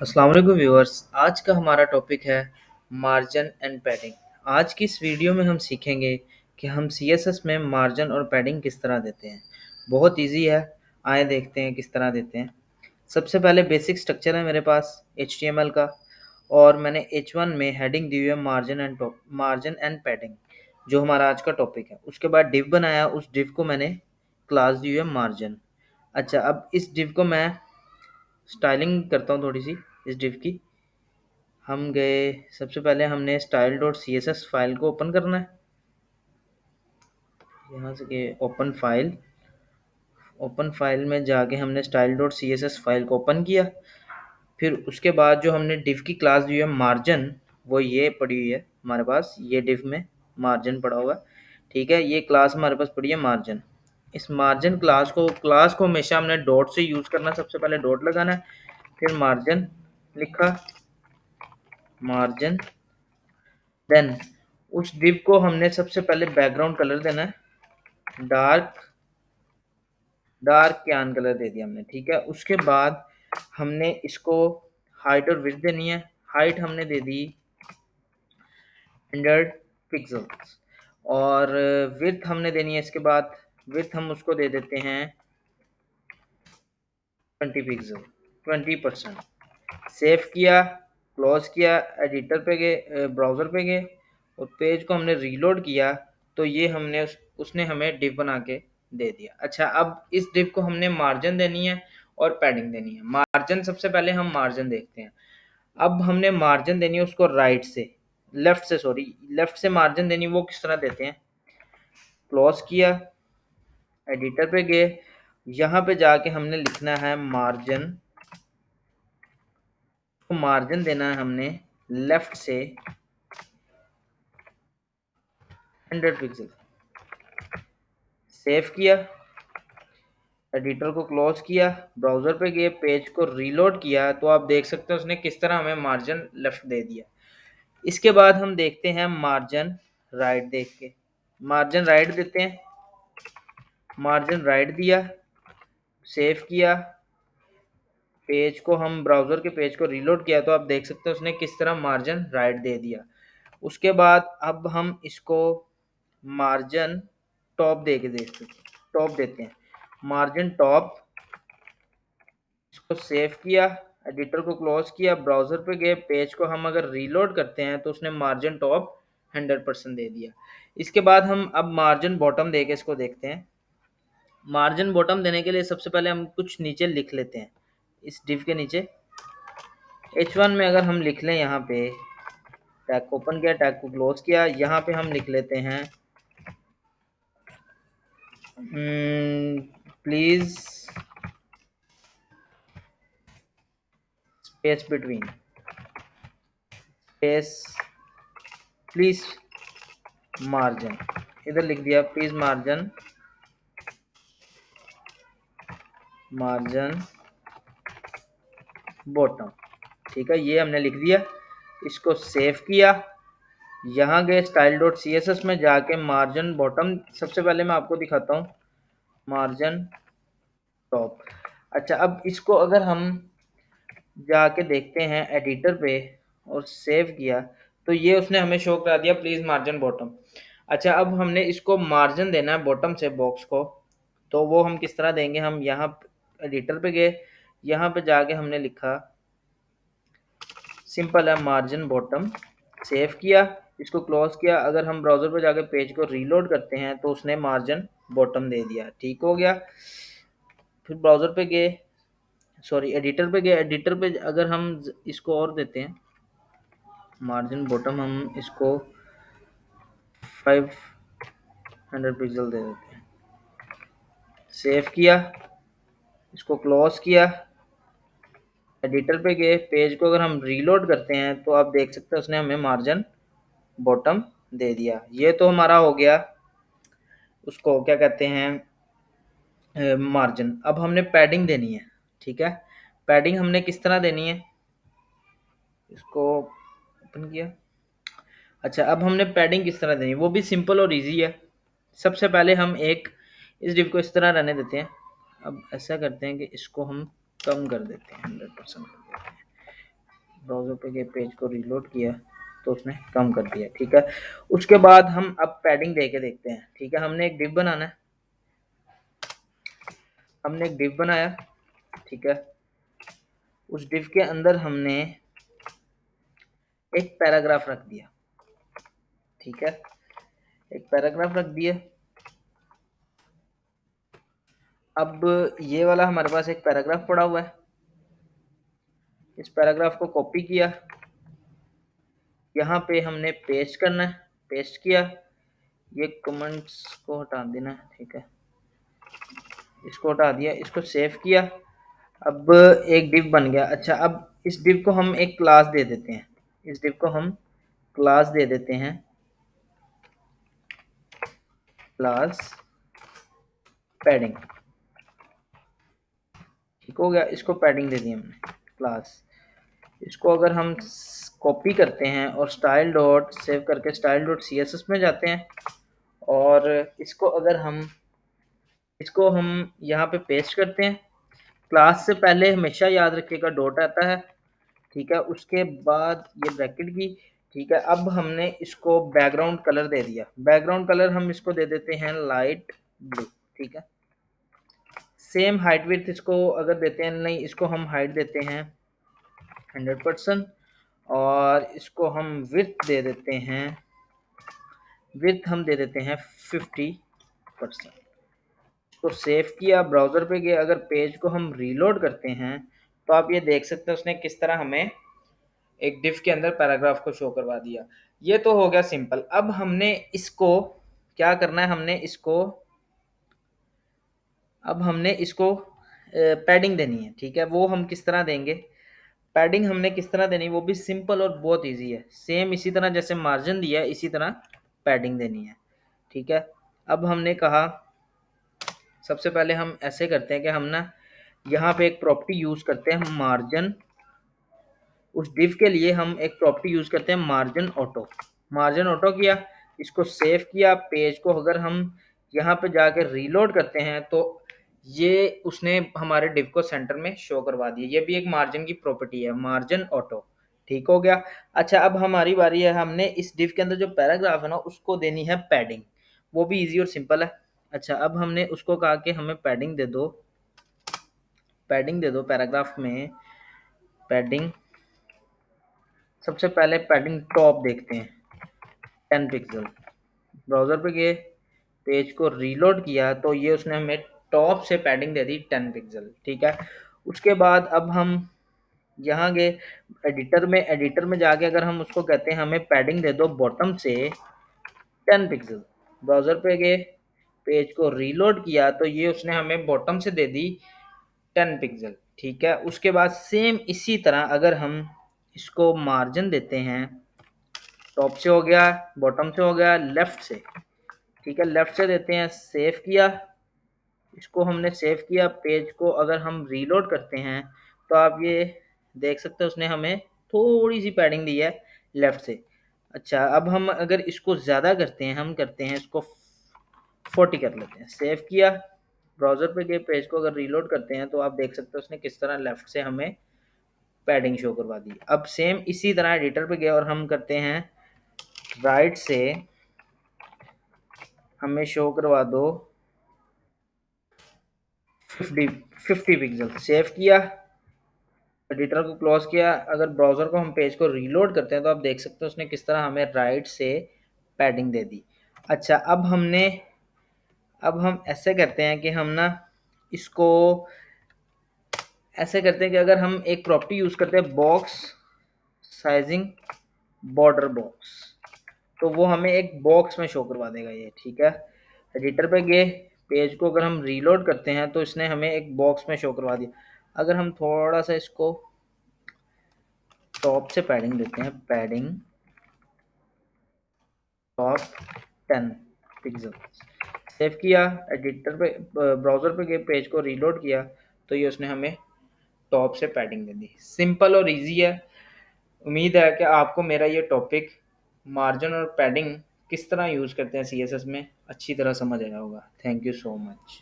अस्सलाम वालेकुम व्यूअर्स। आज का हमारा टॉपिक है मार्जिन एंड पैडिंग। आज की इस वीडियो में हम सीखेंगे कि हम सीएसएस में मार्जिन और पैडिंग किस तरह देते हैं। बहुत इजी है, आए देखते हैं किस तरह देते हैं। सबसे पहले बेसिक स्ट्रक्चर है मेरे पास HTML का, और मैंने H1 में हेडिंग दी हुई है मार्जिन एंड पैडिंग, जो हमारा आज का टॉपिक है। उसके बाद डिव बनाया, उस डिव को मैंने क्लास दी हुई है मार्जिन। अच्छा, अब इस डिव को मैं स्टाइलिंग करता हूँ थोड़ी सी इस डिव की। हम गए, सबसे पहले हमने style dot C S S file को ओपन करना है। यहाँ से गए ओपन फाइल में जाके हमने style dot C S S file को ओपन किया। फिर उसके बाद जो हमने डिव की क्लास दी है मार्जिन, वो ये पड़ी हुई है हमारे पास। ये डिव में मार्जिन पड़ा हुआ है, ठीक है। ये क्लास हमारे पास पड़ी है मार्जिन। इस मार्जिन क्लास को हमेशा हमने डॉट से यूज़ करना है। सबसे पहले डॉट लगाना है, फिर मार्जिन लिखा, मार्जिन। देन उस डिव को हमने सबसे पहले बैकग्राउंड कलर देना है, डार्क डार्क क्यान कलर दे दिया हमने, ठीक है। उसके बाद हमने इसको हाइट और विड्थ देनी है। हाइट हमने दे दी 100 पिक्सल्स, और विड्थ हमने देनी है। इसके बाद विड्थ हम उसको दे देते हैं 20 पिक्सल, 20%। सेव किया, क्लोज किया, एडिटर पे गए, ब्राउज़र पे गए, और पेज को हमने रीलोड किया, तो ये हमने उसने हमें डिव बना के दे दिया। अच्छा, अब इस डिव को हमने मार्जिन देनी है और पैडिंग देनी है। मार्जिन, सबसे पहले हम मार्जिन देखते हैं। अब हमने मार्जिन देनी है उसको लेफ्ट से मार्जिन देनी है। वो किस तरह देते हैं, क्लोज किया, एडिटर पे गए, यहाँ पे जाके हमने लिखना है मार्जिन। मार्जिन देना है हमने लेफ्ट से 100 पिक्सल। सेव किया, एडिटर को क्लोज किया, ब्राउजर पे गए, पेज को रीलोड किया, तो आप देख सकते हैं उसने किस तरह हमें मार्जिन लेफ्ट दे दिया। इसके बाद हम देखते हैं मार्जिन राइट। देख के मार्जिन राइट देते हैं, मार्जिन राइट दिया, सेव किया, पेज को हम ब्राउजर के पेज को रीलोड किया, तो आप देख सकते हैं उसने किस तरह मार्जिन राइट दे दिया। उसके बाद अब हम इसको मार्जिन टॉप दे के देखते हैं, टॉप देते हैं, मार्जिन टॉप। इसको सेव किया, एडिटर को क्लोज किया, ब्राउजर पे गए, पेज को हम अगर रीलोड करते हैं तो उसने मार्जिन टॉप 100% दे दिया। इसके बाद हम अब मार्जिन बॉटम दे के इसको देखते हैं। मार्जिन बॉटम देने के लिए सबसे पहले हम कुछ नीचे लिख लेते हैं। इस डिव के नीचे H1 में अगर हम लिख लें, यहाँ पे टैग को ओपन किया, टैग को क्लोज किया, यहाँ पे हम लिख लेते हैं please space between, space, please margin. इधर लिख दिया प्लीज मार्जिन, मार्जिन बॉटम, ठीक है। ये हमने लिख दिया। इसको सेव किया, यहाँ गए style dot C S S में जाके मार्जिन बॉटम, सबसे पहले मैं आपको दिखाता हूँ मार्जिन टॉप। अच्छा, अब इसको अगर हम जाके देखते हैं एडिटर पे और सेव किया, तो ये उसने हमें शो करा दिया प्लीज मार्जिन बॉटम। अच्छा, अब हमने इसको मार्जिन देना है बॉटम से बॉक्स को, तो वो हम किस तरह देंगे। हम यहाँ एडिटर पे गए, यहाँ पे जाके हमने लिखा, सिंपल है, मार्जिन बॉटम। सेव किया, इसको क्लोज किया, अगर हम ब्राउजर पे जाके पेज को रीलोड करते हैं तो उसने मार्जिन बॉटम दे दिया, ठीक हो गया। फिर ब्राउजर पे गए, सॉरी एडिटर पे गए, एडिटर पे अगर हम इसको और देते हैं मार्जिन बॉटम, हम इसको 500 पिक्सल दे देते हैं। सेव किया, इसको क्लोज किया, एडिटर पे गए, पेज को अगर हम रीलोड करते हैं तो आप देख सकते हैं उसने हमें मार्जिन बॉटम दे दिया। ये तो हमारा हो गया, उसको क्या कहते हैं, मार्जिन। अब हमने पैडिंग देनी है, ठीक है। पैडिंग हमने किस तरह देनी है, इसको ओपन किया। अच्छा, अब हमने पैडिंग किस तरह देनी है, वो भी सिंपल और इजी है। सबसे पहले हम इस डिव को इस तरह रहने देते हैं। अब ऐसा करते हैं कि इसको हम कम कर देते हैं, 100% कर देते हैं। ब्राउज़र पे गए, पेज को रीलोड किया तो उसने कम कर दिया, ठीक है। उसके बाद हम अब पैडिंग दे के देखते हैं, ठीक है। हमने एक डिव बनाना है, हमने एक डिव बनाया, ठीक है। उस डिव के अंदर हमने एक पैराग्राफ रख दिया, ठीक है। एक पैराग्राफ रख दिया। अब ये वाला हमारे पास एक पैराग्राफ पड़ा हुआ है, इस पैराग्राफ को कॉपी किया, यहाँ पे हमने पेस्ट करना है, पेस्ट किया। ये कमेंट्स को हटा देना, ठीक है। इसको हटा दिया, इसको सेव किया। अब एक डिव बन गया। अच्छा, अब इस डिव को हम एक क्लास दे देते हैं, इस डिव को हम क्लास दे देते हैं, क्लास पैडिंग, ठीक हो गया। इसको पैडिंग दे दी हमने क्लास। इसको अगर हम कॉपी करते हैं और स्टाइल डॉट सेव करके style dot C S S में जाते हैं, और इसको हम यहाँ पे पेस्ट करते हैं। क्लास से पहले हमेशा याद रखिएगा डॉट आता है, ठीक है। उसके बाद ये ब्रैकेट की, ठीक है। अब हमने इसको बैकग्राउंड कलर दे दिया, बैकग्राउंड कलर हम इसको दे देते हैं लाइट ब्लू, ठीक है। सेम हाइट विड्थ इसको अगर देते हैं, नहीं इसको हम हाइट देते हैं 100%, और इसको हम विड्थ दे देते हैं, विड्थ हम दे देते हैं 50%। इसको सेव किया, ब्राउज़र पे गए, अगर पेज को हम रीलोड करते हैं तो आप ये देख सकते हैं उसने किस तरह हमें एक डिव के अंदर पैराग्राफ को शो करवा दिया। ये तो हो गया सिंपल। अब हमने इसको क्या करना है, हमने इसको पैडिंग देनी है, ठीक है। वो हम किस तरह देंगे, पैडिंग हमने किस तरह देनी है, वो भी सिंपल और बहुत इजी है। सेम इसी तरह जैसे मार्जिन दिया है इसी तरह पैडिंग देनी है, ठीक है। अब हमने कहा सबसे पहले हम ऐसे करते हैं कि हम ना यहाँ पे एक प्रॉपर्टी यूज करते हैं मार्जिन। उस डिव के लिए हम एक प्रॉपर्टी यूज करते हैं मार्जिन ऑटो। मार्जिन ऑटो किया, इसको सेव किया। पेज को अगर हम यहाँ पे जाके रीलोड करते हैं तो ये उसने हमारे डिव को सेंटर में शो करवा दिया। ये भी एक मार्जिन की प्रॉपर्टी है, मार्जिन ऑटो, ठीक हो गया। अच्छा, अब हमारी बारी है, हमने इस डिव के अंदर जो पैराग्राफ है ना उसको देनी है पैडिंग। वो भी इजी और सिंपल है। अच्छा, अब हमने उसको कहा कि हमें पैडिंग दे दो, पैडिंग दे दो पैराग्राफ में, पैडिंग। सबसे पहले पैडिंग टॉप देखते हैं 10 पिक्सल। ब्राउज़र पे गए, पेज को रीलोड किया तो ये उसने हमें टॉप से पैडिंग दे दी 10 पिक्सल, ठीक है। उसके बाद अब हम यहाँ गए एडिटर में, एडिटर में जाके अगर हम उसको कहते हैं हमें पैडिंग दे दो बॉटम से 10 पिक्सल। ब्राउज़र पे गए, पेज को रीलोड किया तो ये उसने हमें बॉटम से दे दी 10 पिक्सल, ठीक है। उसके बाद सेम इसी तरह अगर हम इसको मार्जिन देते हैं, टॉप से हो गया, बॉटम से हो गया, लेफ्ट से, ठीक है, लेफ्ट से देते हैं। सेव किया, इसको हमने सेव किया। पेज को अगर हम रीलोड करते हैं तो आप ये देख सकते हैं उसने हमें थोड़ी सी पैडिंग दी है लेफ्ट से। अच्छा, अब हम अगर इसको ज़्यादा करते हैं, हम करते हैं इसको 40 कर लेते हैं। सेव किया, ब्राउज़र पे गए, पेज को अगर रीलोड करते हैं तो आप देख सकते हैं उसने किस तरह लेफ्ट से हमें पैडिंग शो करवा दी। अब सेम इसी तरह एडिटर पे गए और हम करते हैं राइट से हमें शो करवा दो 50 पिक्सल। सेव किया, एडिटर को क्लोज किया। अगर ब्राउज़र को हम पेज को रीलोड करते हैं तो आप देख सकते हैं उसने किस तरह हमें राइट से पैडिंग दे दी। अच्छा, अब हम ऐसे करते हैं कि हम ना इसको ऐसे करते हैं कि अगर हम एक प्रॉपर्टी यूज़ करते हैं बॉक्स साइजिंग बॉर्डर बॉक्स, तो वो हमें एक बॉक्स में शो करवा देगा ये, ठीक है। एडिटर पे गए, पेज को अगर हम रीलोड करते हैं तो इसने हमें एक बॉक्स में शो करवा दिया। अगर हम थोड़ा सा इसको टॉप से पैडिंग देते हैं, पैडिंग टॉप 10 पिक्सल। सेव किया, एडिटर पे ब्राउज़र पे गए, पेज को रीलोड किया तो ये उसने हमें टॉप से पैडिंग दे दी। सिंपल और इजी है। उम्मीद है कि आपको मेरा ये टॉपिक मार्जिन और पैडिंग किस तरह यूज़ करते हैं सीएसएस में अच्छी तरह समझ आया होगा। Thank you so much.